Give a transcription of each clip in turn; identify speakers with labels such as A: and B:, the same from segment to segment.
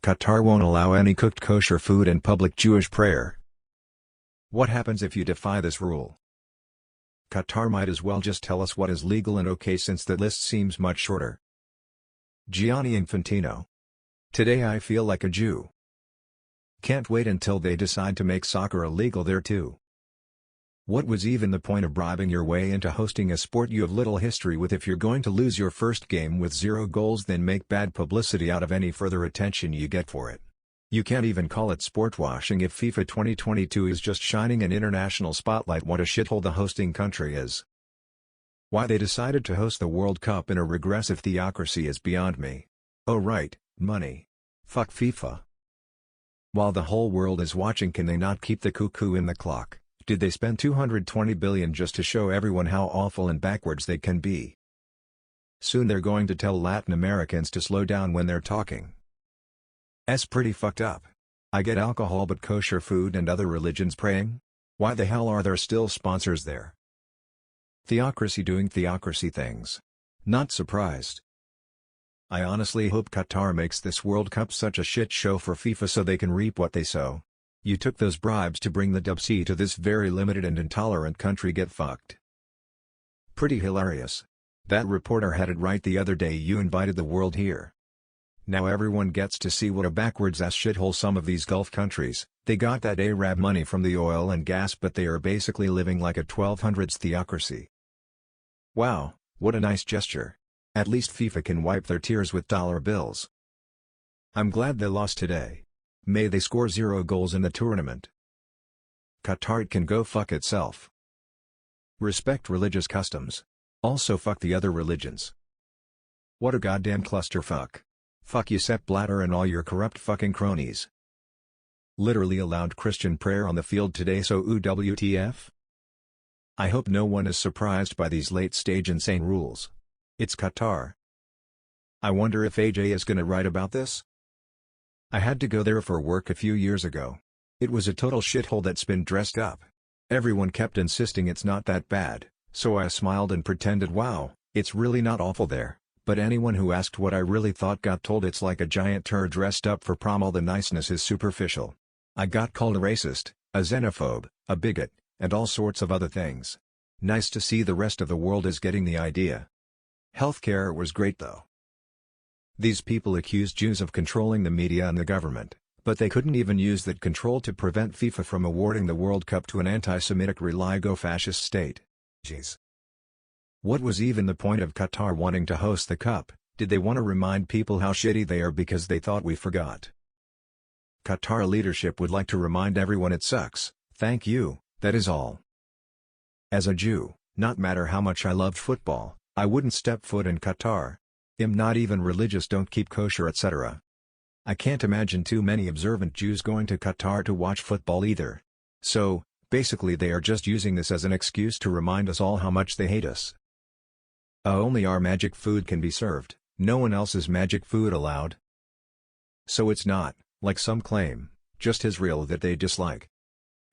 A: Qatar won't allow any cooked kosher food in public Jewish prayer. What happens if you defy this rule? Qatar might as well just tell us what is legal and okay since the list seems much shorter. Gianni Infantino. Today I feel like a Jew. Can't wait until they decide to make soccer illegal there too. What was even the point of bribing your way into hosting a sport you have little history with if you're going to lose your first game with 0 goals then make bad publicity out of any further attention you get for it? You can't even call it sport washing if FIFA 2022 is just shining an international spotlight what a shithole the hosting country is. Why they decided to host the World Cup in a regressive theocracy is beyond me. Oh right, money. Fuck FIFA. While the whole world is watching, can they not keep the cuckoo in the clock? Did they spend $220 billion just to show everyone how awful and backwards they can be? Soon they're going to tell Latin Americans to slow down when they're talking. It's pretty fucked up. I get alcohol but kosher food and other religions praying? Why the hell are there still sponsors there? Theocracy doing theocracy things. Not surprised. I honestly hope Qatar makes this World Cup such a shit show for FIFA so they can reap what they sow. You took those bribes to bring the WC to this very limited and intolerant country, get fucked. Pretty hilarious. That reporter had it right the other day, you invited the world here. Now everyone gets to see what a backwards ass shithole some of these Gulf countries, they got that Arab money from the oil and gas but they are basically living like a 1200s theocracy. Wow, what a nice gesture. At least FIFA can wipe their tears with dollar bills. I'm glad they lost today. May they score 0 goals in the tournament. Qatar can go fuck itself. Respect religious customs. Also fuck the other religions. What a goddamn clusterfuck. Fuck you Sepp Blatter and all your corrupt fucking cronies. Literally allowed Christian prayer on the field today, so WTF? I hope no one is surprised by these late-stage insane rules. It's Qatar. I wonder if AJ is gonna write about this? I had to go there for work a few years ago. It was a total shithole that's been dressed up. Everyone kept insisting it's not that bad, so I smiled and pretended wow, it's really not awful there, but anyone who asked what I really thought got told it's like a giant turd dressed up for prom. All the niceness is superficial. I got called a racist, a xenophobe, a bigot, and all sorts of other things. Nice to see the rest of the world is getting the idea. Healthcare was great though. These people accused Jews of controlling the media and the government, but they couldn't even use that control to prevent FIFA from awarding the World Cup to an anti-Semitic religo-fascist state. Jeez. What was even the point of Qatar wanting to host the cup? Did they want to remind people how shitty they are because they thought we forgot? Qatar leadership would like to remind everyone it sucks. Thank you, that is all. As a Jew, not matter how much I loved football, I wouldn't step foot in Qatar. I'm not even religious, don't keep kosher, etc. I can't imagine too many observant Jews going to Qatar to watch football either. So, basically they are just using this as an excuse to remind us all how much they hate us. Only our magic food can be served, no one else's magic food allowed. So it's not, like some claim, just Israel that they dislike.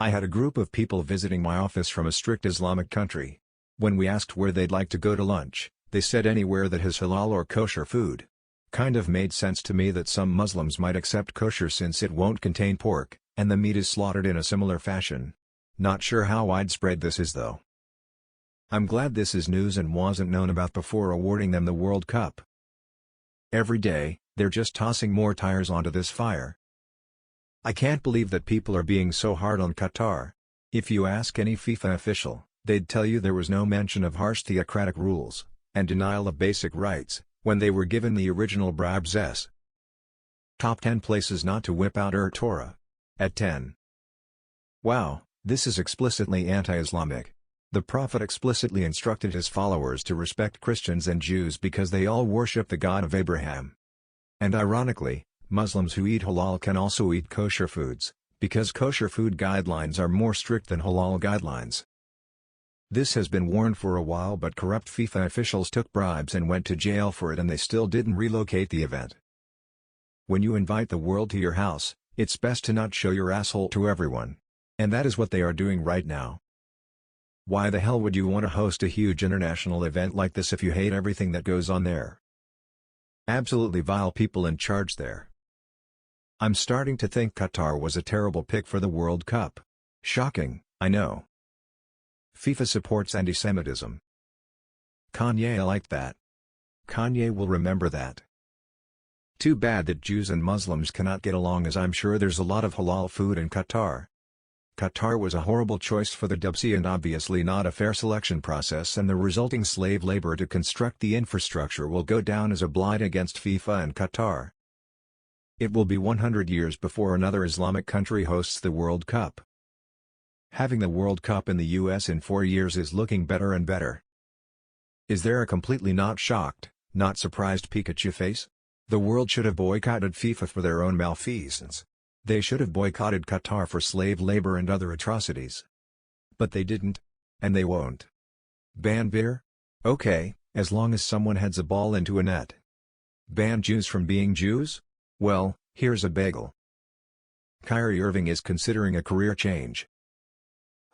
A: I had a group of people visiting my office from a strict Islamic country. When we asked where they'd like to go to lunch, they said anywhere that has halal or kosher food. Kind of made sense to me that some Muslims might accept kosher since it won't contain pork, and the meat is slaughtered in a similar fashion. Not sure how widespread this is though. I'm glad this is news and wasn't known about before awarding them the World Cup. Every day, they're just tossing more tires onto this fire. I can't believe that people are being so hard on Qatar. If you ask any FIFA official, they'd tell you there was no mention of harsh theocratic rules and denial of basic rights when they were given the original bribes. Top 10 places not to whip out Torah. At 10. Wow, this is explicitly anti-Islamic. The Prophet explicitly instructed his followers to respect Christians and Jews because they all worship the God of Abraham. And ironically, Muslims who eat halal can also eat kosher foods, because kosher food guidelines are more strict than halal guidelines. This has been warned for a while, but corrupt FIFA officials took bribes and went to jail for it, and they still didn't relocate the event. When you invite the world to your house, it's best to not show your asshole to everyone. And that is what they are doing right now. Why the hell would you want to host a huge international event like this if you hate everything that goes on there? Absolutely vile people in charge there. I'm starting to think Qatar was a terrible pick for the World Cup. Shocking, I know. FIFA supports anti-Semitism. Kanye liked that. Kanye will remember that. Too bad that Jews and Muslims cannot get along, as I'm sure there's a lot of halal food in Qatar. Qatar was a horrible choice for the WC and obviously not a fair selection process, and the resulting slave labor to construct the infrastructure will go down as a blight against FIFA and Qatar. It will be 100 years before another Islamic country hosts the World Cup. Having the World Cup in the US in 4 years is looking better and better. Is there a completely not shocked, not surprised Pikachu face? The world should have boycotted FIFA for their own malfeasance. They should have boycotted Qatar for slave labor and other atrocities. But they didn't. And they won't. Ban beer? Okay, as long as someone heads a ball into a net. Ban Jews from being Jews? Well, here's a bagel. Kyrie Irving is considering a career change.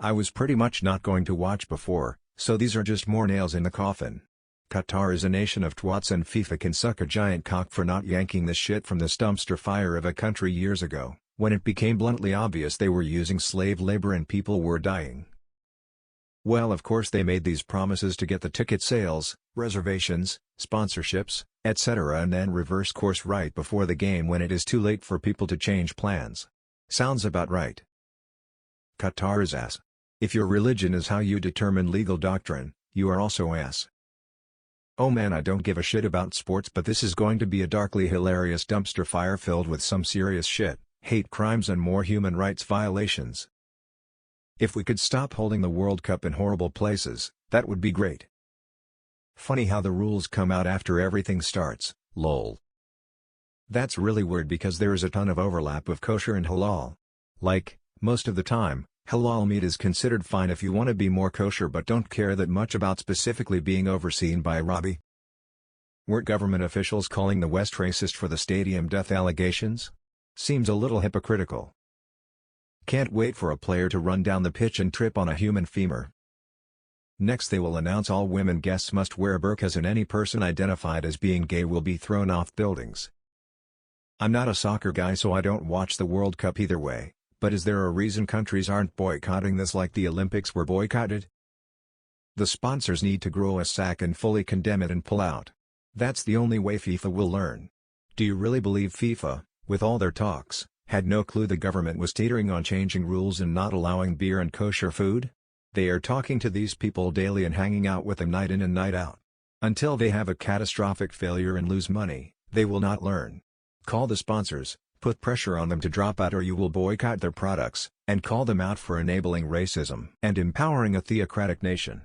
A: I was pretty much not going to watch before, so these are just more nails in the coffin. Qatar is a nation of twats, and FIFA can suck a giant cock for not yanking the shit from this dumpster fire of a country years ago, when it became bluntly obvious they were using slave labor and people were dying. Well, of course they made these promises to get the ticket sales, reservations, sponsorships, etc., and then reverse course right before the game when it is too late for people to change plans. Sounds about right. Qatar is ass. If your religion is how you determine legal doctrine, you are also ass. Oh man, I don't give a shit about sports, but this is going to be a darkly hilarious dumpster fire filled with some serious shit, hate crimes and more human rights violations. If we could stop holding the World Cup in horrible places, that would be great. Funny how the rules come out after everything starts, lol. That's really weird because there is a ton of overlap of kosher and halal. Like, most of the time, halal meat is considered fine if you want to be more kosher but don't care that much about specifically being overseen by a rabbi. Weren't government officials calling the West racist for the stadium death allegations? Seems a little hypocritical. Can't wait for a player to run down the pitch and trip on a human femur. Next they will announce all women guests must wear burqas and any person identified as being gay will be thrown off buildings. I'm not a soccer guy, so I don't watch the World Cup either way. But is there a reason countries aren't boycotting this like the Olympics were boycotted? The sponsors need to grow a sack and fully condemn it and pull out. That's the only way FIFA will learn. Do you really believe FIFA, with all their talks, had no clue the government was teetering on changing rules and not allowing beer and kosher food? They are talking to these people daily and hanging out with them night in and night out. Until they have a catastrophic failure and lose money, they will not learn. Call the sponsors. Put pressure on them to drop out or you will boycott their products, and call them out for enabling racism and empowering a theocratic nation.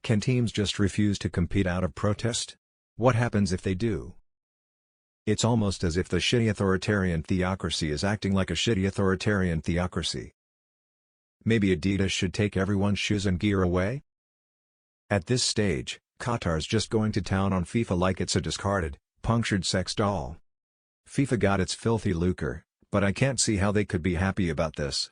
A: Can teams just refuse to compete out of protest? What happens if they do? It's almost as if the shitty authoritarian theocracy is acting like a shitty authoritarian theocracy. Maybe Adidas should take everyone's shoes and gear away? At this stage, Qatar's just going to town on FIFA like it's a discarded, punctured sex doll. FIFA got its filthy lucre, but I can't see how they could be happy about this.